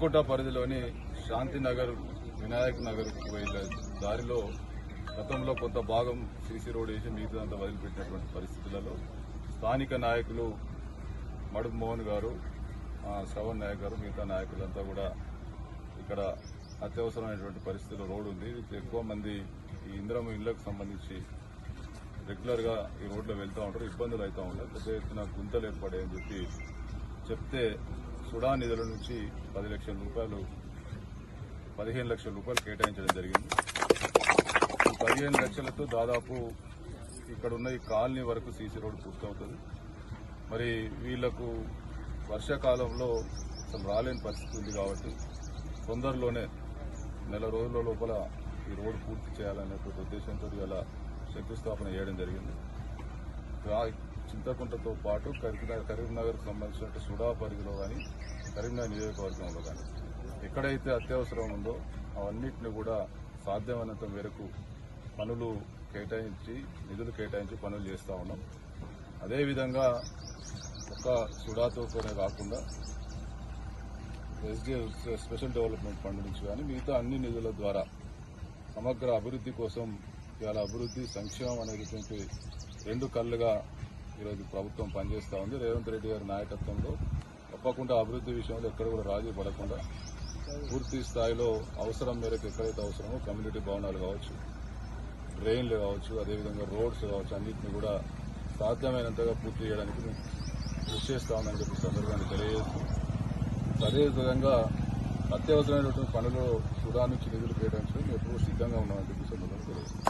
కోట పరిధిలోని శాంతినగర్ వినాయక్ నగర్ వెళ్లే దారిలో గతంలో కొంత భాగం సీసీ రోడ్ వేసి మిగతాదంతా వదిలిపెట్టినటువంటి పరిస్థితులలో స్థానిక నాయకులు మడుపు మోహన్ గారు, శ్రవణ్ నాయక్ గారు, మిగతా నాయకులంతా కూడా ఇక్కడ అత్యవసరమైనటువంటి పరిస్థితుల్లో రోడ్డు ఉంది. ఎక్కువ మంది ఈ ఇందిరమ్మ ఇళ్లకు సంబంధించి రెగ్యులర్ గా ఈ రోడ్లో వెళ్తూ ఉంటారు, ఇబ్బందులు అవుతూ ఉంటాయి. పెద్ద ఎత్తున గుంతలు ఏర్పడాయని చెప్తే సుడా నిధుల నుంచి 10 లక్షల రూపాయలు 15 లక్షల రూపాయలు కేటాయించడం జరిగింది. ఈ 15 లక్షలతో దాదాపు ఇక్కడ ఉన్న ఈ కాలనీ వరకు సీసీ రోడ్డు పూర్తవుతుంది. మరి వీళ్లకు వర్షాకాలంలో అసలు రాలేని పరిస్థితి ఉంది కాబట్టి తొందరలోనే నెల రోజుల లోపల ఈ రోడ్డు పూర్తి చేయాలనేటువంటి ఉద్దేశంతో ఇలా శంకుస్థాపన చేయడం జరిగింది. చింతకుంటతో పాటు కరీంనగర్కు సంబంధించిన సుడా పరిధిలో కానీ కరీంనగర్ నియోజకవర్గంలో కానీ ఎక్కడైతే అత్యవసరం ఉందో అవన్నింటినీ కూడా సాధ్యమైనంత మేరకు పనులు కేటాయించి నిధులు కేటాయించి పనులు చేస్తూ ఉన్నాం. అదేవిధంగా ఒక సుడాతోనే కాకుండా స్పెషల్ డెవలప్మెంట్ ఫండ్ నుంచి కానీ మిగతా అన్ని నిధుల ద్వారా సమగ్ర అభివృద్ధి కోసం ఇవాళ అభివృద్ధి సంక్షేమం అనేటువంటి రెండు కళ్ళుగా ఈరోజు ప్రభుత్వం పనిచేస్తూ ఉంది. రేవంత్ రెడ్డి గారి నాయకత్వంలో తప్పకుండా అభివృద్ధి విషయంలో ఎక్కడ కూడా రాజీ పడకుండా పూర్తి స్థాయిలో అవసరం మేరకు ఎక్కడైతే అవసరమో కమ్యూనిటీ భవనాలు కావచ్చు, డ్రైన్లు కావచ్చు, అదేవిధంగా రోడ్స్ కావచ్చు, అన్నింటినీ కూడా సాధ్యమైనంతగా పూర్తి చేయడానికి కృషి చేస్తా ఉందని చెప్పి సందర్భాన్ని తెలియజేస్తూ అదేవిధంగా అత్యవసరమైనటువంటి పనులు సుడా నుంచి నిధులు కేటాయించడం ఎప్పుడూ సిద్ధంగా ఉన్నామని చెప్పి సందర్భంగా తెలియజేస్తాం.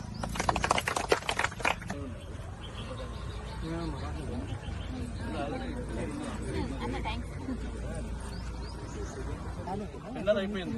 అయిపోయింది.